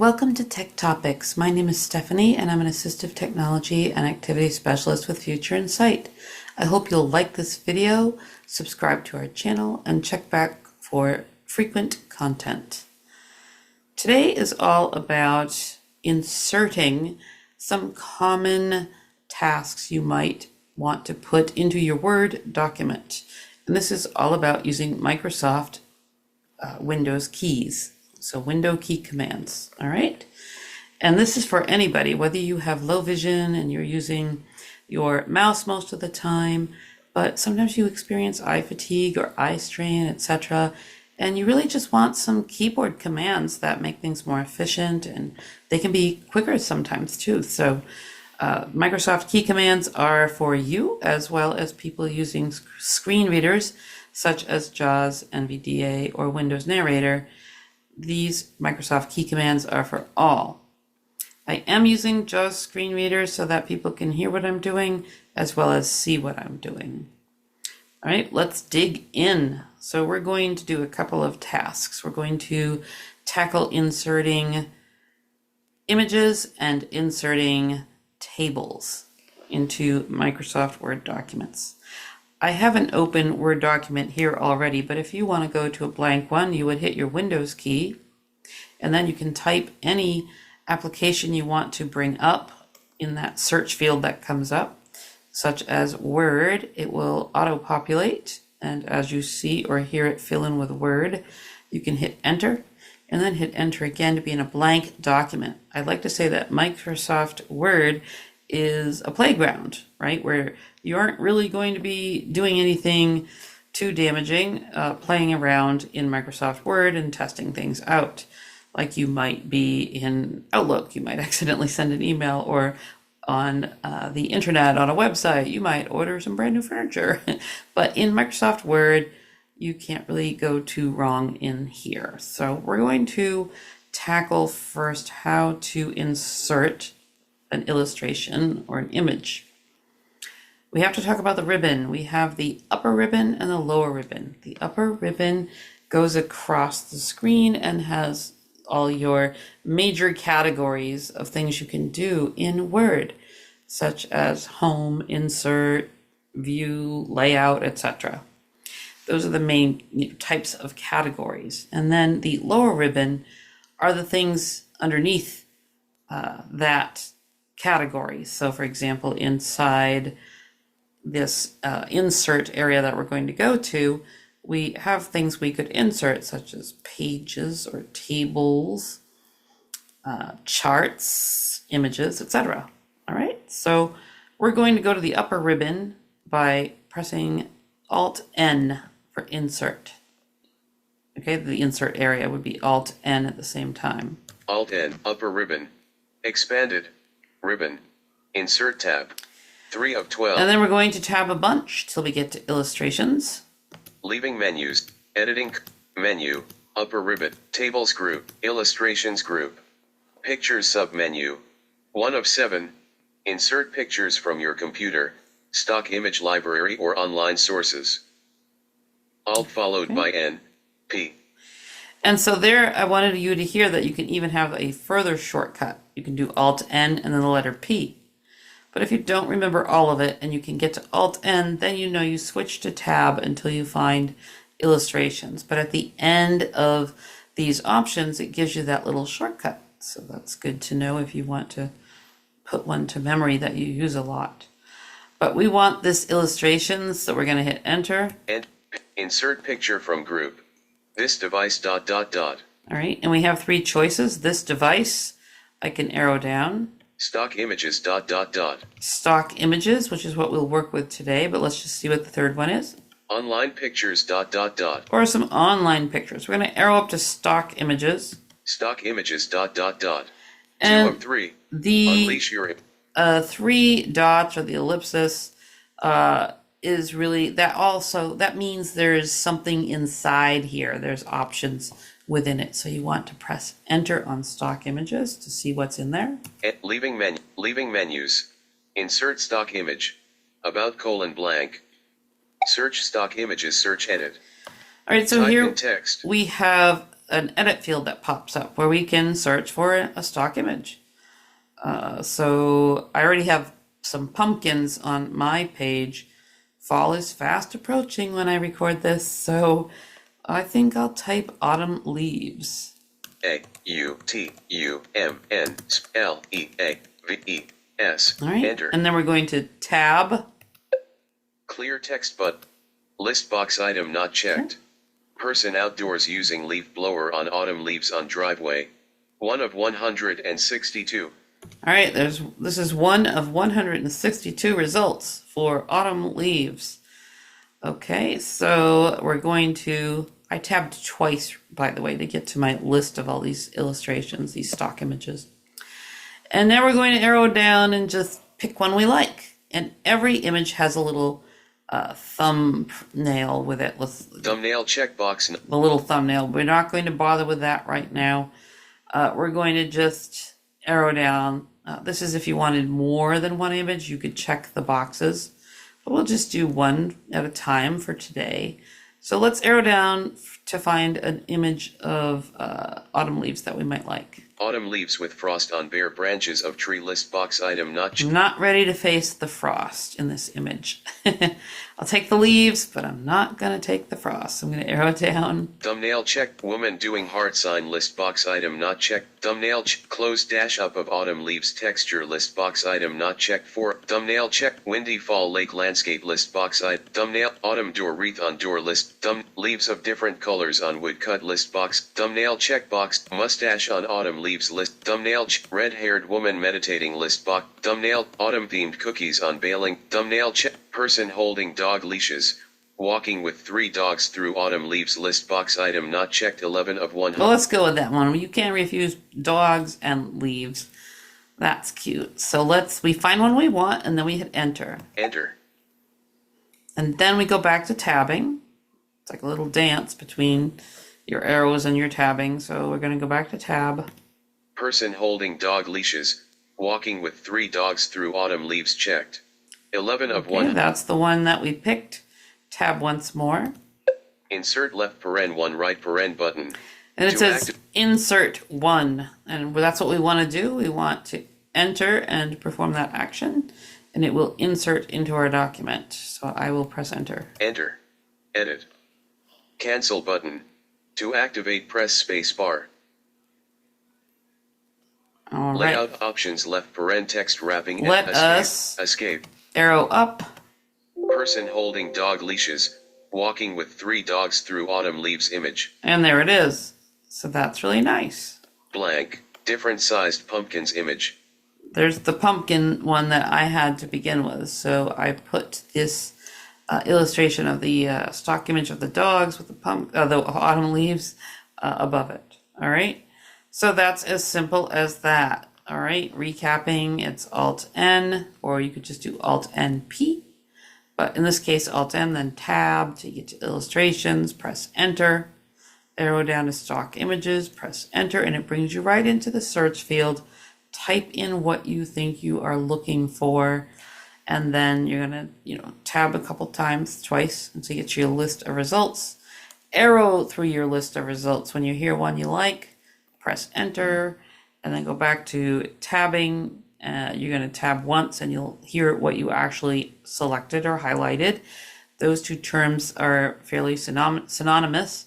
Welcome to Tech Topics. My name is Stephanie and I'm an assistive technology and activity specialist with Future Insight. I hope you'll like this video, subscribe to our channel, and check back for frequent content. Today is all about inserting some common tasks you might want to put into your Word document. And this is all about using Microsoft Windows keys. So window key commands, all right? And this is for anybody, whether you have low vision and you're using your mouse most of the time, but sometimes you experience eye fatigue or eye strain, etc. And you really just want some keyboard commands that make things more efficient, and they can be quicker sometimes too. So Microsoft key commands are for you as well as people using screen readers such as JAWS, NVDA, or Windows Narrator. These Microsoft key commands are for all. I am using JAWS screen readers so that people can hear what I'm doing as well as see what I'm doing. All right, let's dig in. So we're going to do a couple of tasks. We're going to tackle inserting images and inserting tables into Microsoft Word documents. I have an open Word document here already, but if you want to go to a blank one, you would hit your Windows key, and then you can type any application you want to bring up in that search field that comes up, such as Word. It will auto-populate, and as you see or hear it fill in with Word, you can hit Enter, and then hit Enter again to be in a blank document. I'd like to say that Microsoft Word is a playground, right, where you aren't really going to be doing anything too damaging, playing around in Microsoft Word and testing things out. Like you might be in Outlook, you might accidentally send an email, or on the internet on a website, you might order some brand new furniture. But in Microsoft Word, you can't really go too wrong in here. So we're going to tackle first how to insert an illustration or an image. We have to talk about the ribbon. We have the upper ribbon and the lower ribbon. The upper ribbon goes across the screen and has all your major categories of things you can do in Word, such as home, insert, view, layout, etc. Those are the main types of categories. And then the lower ribbon are the things underneath that category. So for example, inside this insert area that we're going to go to, we have things we could insert, such as pages or tables, charts, images, etc. All right, so we're going to go to the upper ribbon by pressing Alt-N for insert. Okay, the insert area would be Alt-N at the same time. Alt-N, upper ribbon, expanded, ribbon, insert tab, 3 of 12. And then we're going to tab a bunch till we get to illustrations. Leaving menus, editing, menu, upper ribbon, tables group, illustrations group, pictures submenu, 1 of 7, insert pictures from your computer, stock image library or online sources. Alt followed by N, P. And so there, I wanted you to hear that you can even have a further shortcut. You can do Alt-N and then the letter P. But if you don't remember all of it and you can get to Alt-N, then you know you switch to Tab until you find illustrations. But at the end of these options, it gives you that little shortcut. So that's good to know if you want to put one to memory that you use a lot. But we want this illustration, so we're going to hit Enter. And insert picture from group. This device ... All right, and we have 3 choices. This device, I can arrow down. Stock images ... Stock images, which is what we'll work with today, but let's just see what the third one is. Online pictures ... Or some online pictures. We're going to arrow up to stock images. Stock images ... 2 And of 3. The Unleash your 3 dots or the ellipsis is really, that means there's something inside here. There's options within it. So you want to press Enter on stock images to see what's in there. Leaving menus. Insert stock image. About : blank. Search stock images, search edit. All right, so Type here in text. we have an edit field that pops up where we can search for a stock image. So I already have some pumpkins on my page. Fall is fast approaching when I record this, so I think I'll type autumn leaves. AUTUMNLEAVES. All right, Enter. and then we're going to tab. Clear text button. List box item not checked. Person outdoors using leaf blower on autumn leaves on driveway. 1 of 162. All right, this is one of 162 results for autumn leaves. Okay, so we're going to, I tabbed twice, by the way, to get to my list of all these illustrations, these stock images. And now we're going to arrow down and just pick one we like. And every image has a little thumbnail with it. Thumbnail checkbox. The little thumbnail. We're not going to bother with that right now. We're going to just arrow down. This is if you wanted more than one image, you could check the boxes. But we'll just do one at a time for today. So let's arrow down to find an image of autumn leaves that we might like. Autumn leaves with frost on bare branches of tree. List box item not checked. I'm not ready to face the frost in this image. I'll take the leaves, but I'm not going to take the frost. I'm going to arrow it down. Thumbnail checked. Woman doing heart sign. List box item not checked. Thumbnail close dash up of autumn leaves texture. List box item not checked. 4. Thumbnail checked. Windy fall lake landscape. List box item. Thumbnail autumn door wreath on door list. Leaves of different colors on woodcut. List box. Thumbnail checkbox. Mustache on autumn leaves list. Thumbnail red haired woman meditating. List box. Thumbnail autumn themed cookies on baling. Thumbnail person holding dog leashes. Walking with 3 dogs through autumn leaves. List box item not checked. 11 of 100. Well, let's go with that one. You can't refuse dogs and leaves. That's cute. So we find one we want and then we hit enter. Enter. And then we go back to tabbing. It's like a little dance between your arrows and your tabbing. So we're going to go back to tab. Person holding dog leashes. Walking with 3 dogs through autumn leaves checked. 11 of 1. That's the one that we picked. Tab once more. Insert left paren 1 right paren button. And it says insert 1. And that's what we want to do. We want to enter and perform that action. And it will insert into our document. So I will press enter. Enter. Edit. Cancel button. To activate, press space bar. All right. Layout options left paren text wrapping. Let us escape. Arrow up. Person holding dog leashes. Walking with 3 dogs through autumn leaves image. And there it is. So that's really nice. Blank. Different sized pumpkins image. There's the pumpkin one that I had to begin with. So I put this illustration of the stock image of the dogs with the autumn leaves above it. All right. So that's as simple as that. All right. Recapping, it's Alt-N, or you could just do Alt-N-P. But in this case, Alt-N, then Tab to get to illustrations, press Enter. Arrow down to stock images, press Enter, and it brings you right into the search field. Type in what you think you are looking for, and then you're gonna, tab a couple times, twice, until you get your list of results. Arrow through your list of results. When you hear one you like, press Enter, and then go back to tabbing. You're gonna tab once, and you'll hear what you actually selected or highlighted. Those two terms are fairly synonymous.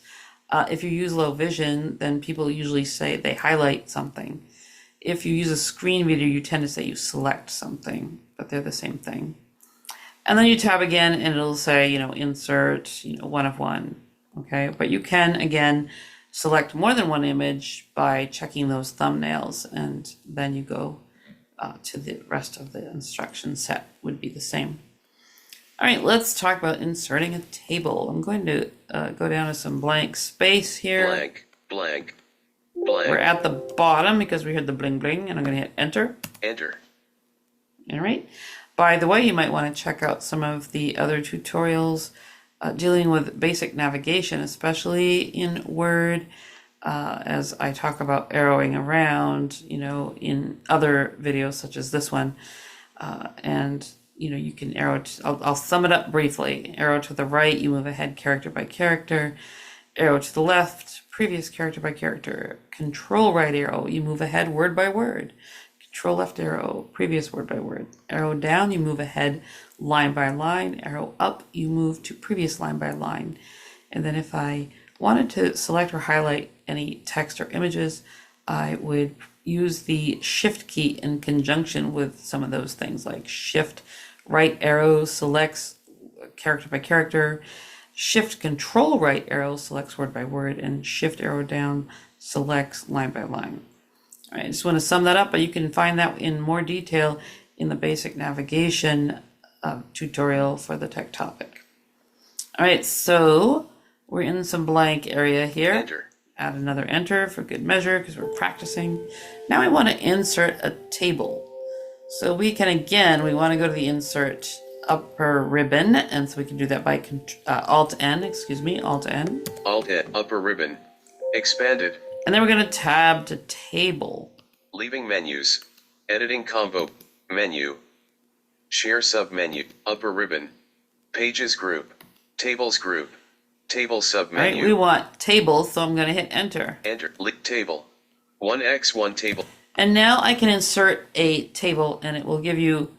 If you use low vision, then people usually say they highlight something. If you use a screen reader, you tend to say you select something, but they're the same thing. And then you tab again and it'll say, insert, 1 of 1. Okay, but you can, again, select more than one image by checking those thumbnails, and then you go to the rest of the instruction set would be the same. All right, let's talk about inserting a table. I'm going to go down to some blank space here. Blank, blank, blank. We're at the bottom because we heard the bling bling, and I'm going to hit enter. Enter. All right. By the way, you might want to check out some of the other tutorials dealing with basic navigation, especially in Word, as I talk about arrowing around, in other videos such as this one. And you can arrow, I'll sum it up briefly. Arrow to the right, you move ahead character by character. Arrow to the left, previous character by character. Control right arrow, you move ahead word by word. Control left arrow, previous word by word. Arrow down, you move ahead line by line. Arrow up, you move to previous line by line. And then if I wanted to select or highlight any text or images, I would use the shift key in conjunction with some of those things, like shift right arrow selects character by character, shift control right arrow selects word by word, and shift arrow down selects line by line. All right, I just want to sum that up, but you can find that in more detail in the basic navigation tutorial for the tech topic. All right, so we're in some blank area here. Enter. Add another enter for good measure because we're practicing. Now we want to insert a table. So we can, again, we want to go to the insert upper ribbon, and so we can do that by Alt-N, Alt-N. Alt-N, upper ribbon. Expanded. And then we're going to tab to table. Leaving menus. Editing combo. Menu. Share submenu. Upper ribbon. Pages group. Tables group. Table submenu. All right, we want table, so I'm going to hit enter. Enter. Table. 1x1 table. And now I can insert a table, and it will give you,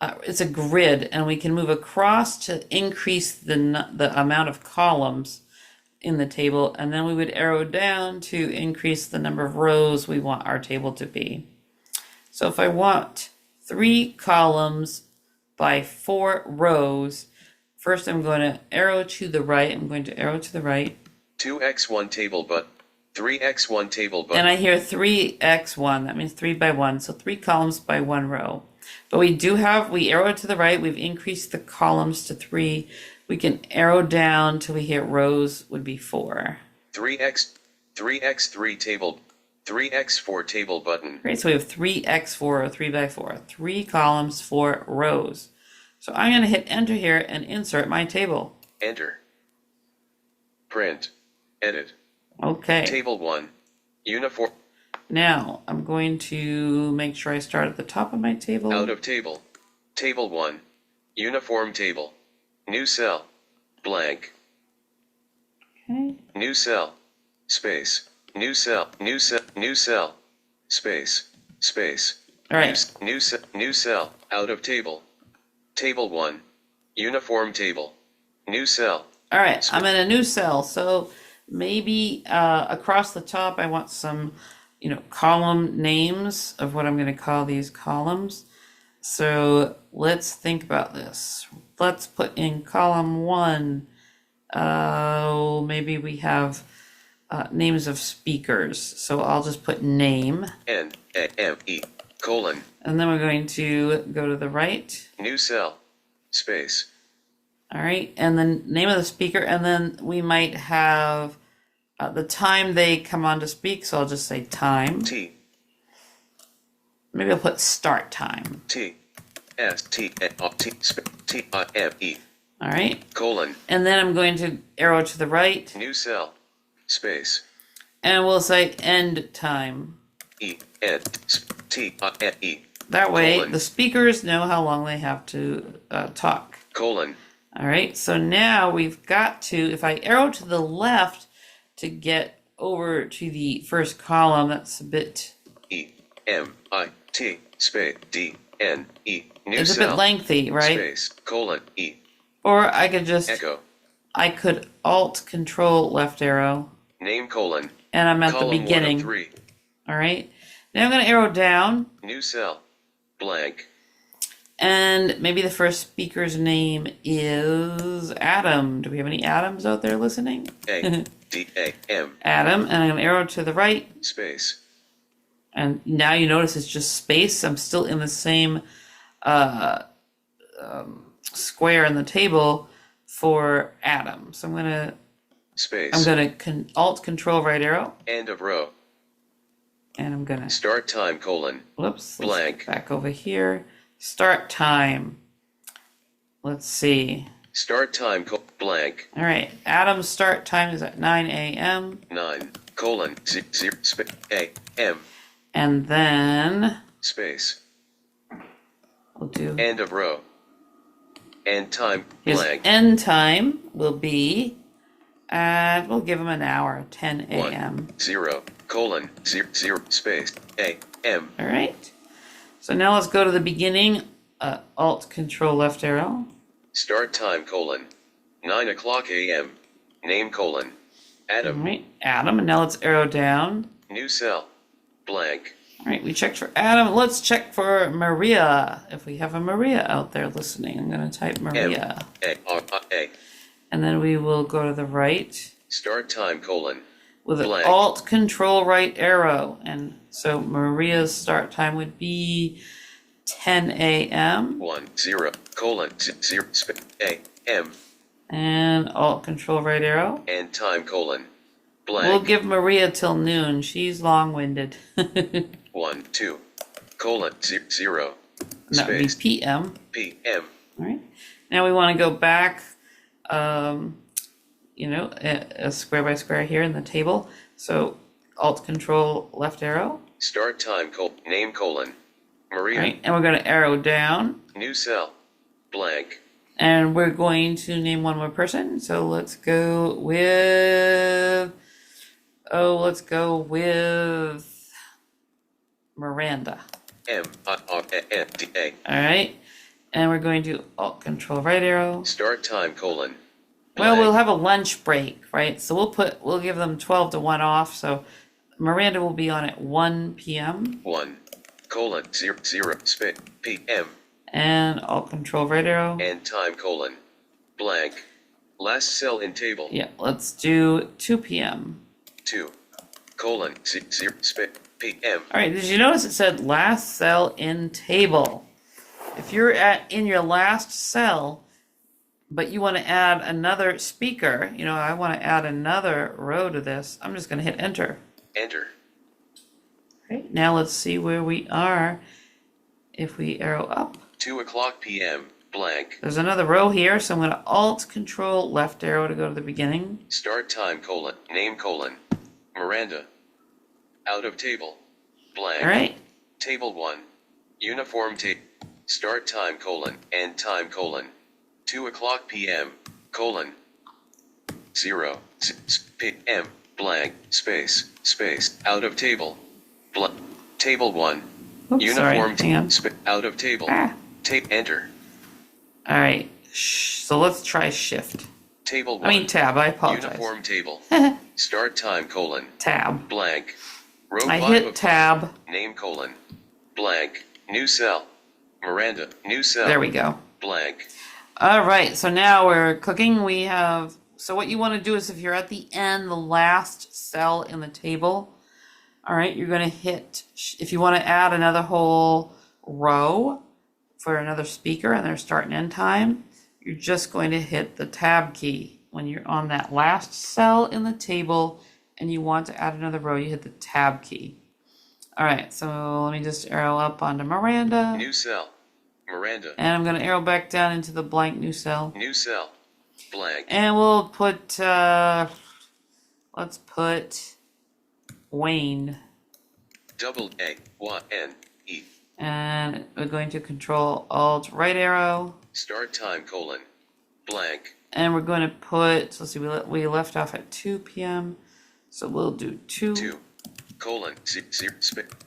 it's a grid, and we can move across to increase the amount of columns in the table, and then we would arrow down to increase the number of rows we want our table to be. So if I want 3 columns by 4 rows, first I'm going to arrow to the right. I'm going to arrow to the right. 2x1 table but 3x1 table but. And I hear 3x1. That means 3 by 1. So 3 columns by 1 row. But we arrow to the right. We've increased the columns to 3. We can arrow down till we hit rows would be 4. 3x3 table. 3x4 table button. Great. So we have 3x4 or 3 by 4. 3 columns, 4 rows. So I'm going to hit enter here and insert my table. Enter. Print. Edit. Okay. Table 1. Uniform. Now I'm going to make sure I start at the top of my table. Out of table. Table 1. Uniform table. New cell. Blank. Okay. New cell. Space. New cell. New cell. New cell. Space. Space. All right. New cell. Out of table. Table 1. Uniform table. New cell. All right. I'm in a new cell. So maybe across the top, I want some, column names of what I'm going to call these columns. So let's think about this. Let's put in column 1. Maybe we have names of speakers. So I'll just put name. N-A-M-E, colon. And then we're going to go to the right. New cell. Space. All right. And then name of the speaker. And then we might have the time they come on to speak. So I'll just say time. T. Maybe I'll put start time. T. S-T-N-O-T-T-I-M-E. All right. Colon. And then I'm going to arrow to the right. New cell. Space. And we'll say end time. E-N-T-I-N-E. That way, colon. the speakers know how long they have to talk. Colon. All right. So now we've got to, if I arrow to the left to get over to the first column, that's a bit... E-M-I-T space D-N-E. New it's cell. a bit lengthy, right? Space. Colon. E. Or I could just... Echo. I could Alt-Control left arrow. Name colon. And I'm at Column the beginning. 1 of 3. All right. Now I'm going to arrow down. New cell. Blank. And maybe the first speaker's name is Adam. Do we have any Adams out there listening? A-D-A-M. Adam. And I'm going to arrow to the right. Space. And now you notice it's just space. I'm still in the same square in the table for Adam. So I'm going Space. to Alt-Control right arrow. End of row. And I'm going to... Start time colon. Whoops. Blank. Back over here. Start time. Let's see. Start time blank. All right. Adam's start time is at 9 a.m. 9 colon 0 space A-M. And then Space. we'll do... End of row. End time His blank. end time will be And we'll give them an hour, 10 1, a.m. 0, colon, 0, space, a.m. All right. So now let's go to the beginning. Alt Control left arrow. Start time, colon, 9 o'clock a.m. Name, colon, Adam. All right, Adam. And now let's arrow down. New cell, blank. All right, we checked for Adam. Let's check for Maria. If we have a Maria out there listening, I'm going to type Maria. A. And then we will go to the right Start time, colon, with an blank. Alt Control right arrow. And so Maria's start time would be 10 a.m. 1, 0, colon, 0, space, a.m. And Alt Control right arrow. And time, colon, blank. We'll give Maria till noon. She's long-winded. 1, 2, colon, 0, That would be space, p.m. p.m. All right. Now we want to go back, a square by square here in the table. So Alt Control left arrow. Start time, name, colon, Maria. Right. And we're going to arrow down. New cell, blank. And we're going to name one more person. So let's go with, Miranda. M-I-R-A-N-D-A. All right. And we're going to Alt Control right arrow. Start time, colon, Well, blank. we'll have a lunch break, right? So we'll give them 12 to 1 off. So Miranda will be on at 1 p.m. 1, colon, 0, space, p.m. And Alt Control right arrow. And time, colon, blank. Last cell in table. Yeah, let's do 2 p.m. 2, colon, 0, space, p.m. All right, did you notice it said last cell in table? If you're in your last cell, but you want to add another speaker, I want to add another row to this, I'm just going to hit enter. Enter. All right, now let's see where we are if we arrow up. 2 o'clock p.m., blank. There's another row here, so I'm going to Alt Control left arrow to go to the beginning. Start time, colon, name, colon, Miranda. Out of table, blank. All right, Table 1, uniform table. Start time, colon, end time, colon, 2 o'clock p.m., colon, 0, p.m., blank, space, out of table, blank, table 1, oops, uniform sorry, hang on. out of table, tape, enter, All right, so let's try shift. table 1, Tab, I apologize. uniform table, start time, colon, Tab. blank, row I 5 hit of tab. name, colon, blank, new cell, Miranda, new cell, There we go. blank, All right, so now we're clicking. So what you want to do is if you're at the end, the last cell in the table, all right, you're going to hit, if you want to add another whole row for another speaker and their start and end time, you're just going to hit the tab key. When you're on that last cell in the table and you want to add another row, you hit the tab key. All right, so let me just arrow up onto Miranda. new cell, Miranda, And I'm going to arrow back down into the blank new cell. new cell, blank, And we'll put, let's put Wayne. double A-Y-N-E, And we're going to Control Alt right arrow. start time, colon, blank, And we're going to put, let's see, we left off at 2 p.m. So we'll do 2. 2, colon, 0,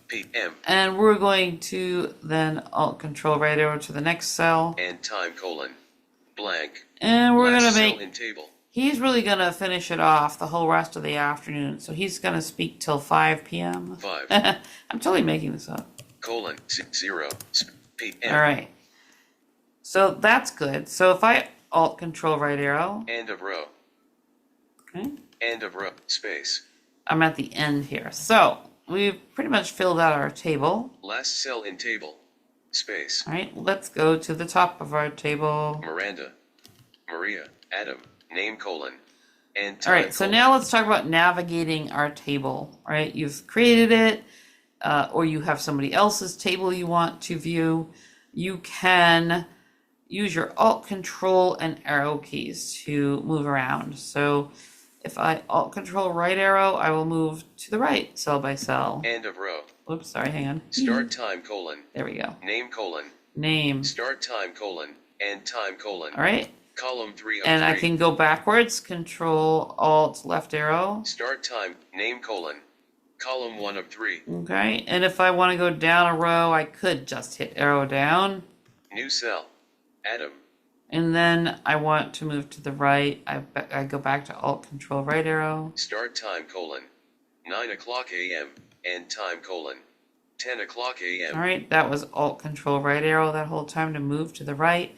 p.m., And we're going to then Alt Control right arrow to the next cell. and time, colon, blank, And we're going to last cell make, in table, he's really going to finish it off the whole rest of the afternoon. So he's going to speak till 5 p.m. 5, I'm totally making this up. colon, 0, p.m., All right. So that's good. So if I Alt Control right arrow, end of row, okay, end of row, space, I'm at the end here. So we've pretty much filled out our table. last cell in table, space, All right, let's go to the top of our table. Miranda, Maria, Adam, name, colon, and All time, right, so colon. now let's talk about navigating our table, right? You've created it, or you have somebody else's table you want to view. You can use your Alt Control and arrow keys to move around. So if I Alt Control right arrow, I will move to the right cell by cell. End of row, Oops, sorry, hang on. start time, colon, There we go. name, colon, Name. start time, colon, end time, colon, All right. Column 3 of And 3. I can go backwards, Control Alt left arrow. Start time, name colon. Column 1 of 3. Okay, and if I want to go down a row, I could just hit arrow down. New cell. Adam. And then I want to move to the right. I go back to Alt Control right arrow. Start time colon. 9 o'clock a.m. End time colon. 10 o'clock a.m. All right, that was Alt Control right arrow that whole time to move to the right.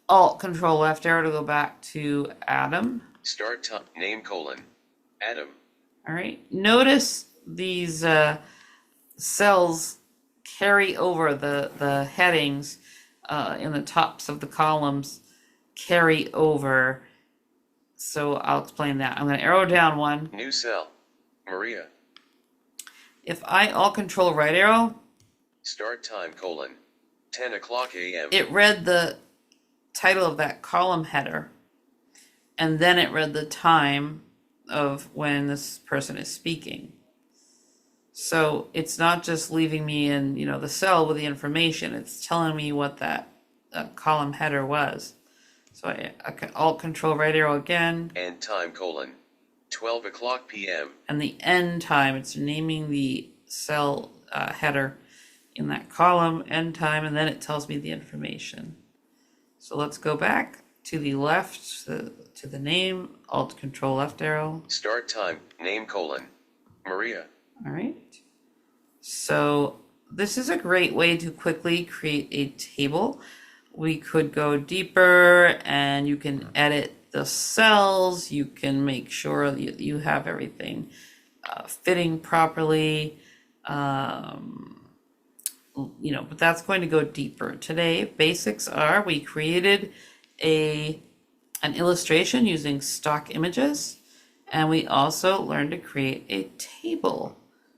Alt Control left arrow to go back to Adam. Start time, name colon. Adam. All right, notice these cells carry over the headings in the tops of the columns, carry over. So I'll explain that. I'm going to arrow down one. New cell. Maria. If I Alt Control right arrow, Start time colon. 10 o'clock a.m. it read the title of that column header, and then it read the time of when this person is speaking. So it's not just leaving me in, the cell with the information. It's telling me what that column header was. So I can Alt Control right arrow again. End time colon. 12 o'clock p.m. And the end time, it's naming the cell header in that column, end time, and then it tells me the information. So let's go back to the left, to the name, Alt Control left arrow. Start time, name colon. Maria. All right. So this is a great way to quickly create a table. We could go deeper and you can edit the cells. You can make sure that you have everything fitting properly. But that's going to go deeper. Today, basics are we created an illustration using stock images, and we also learned to create a table.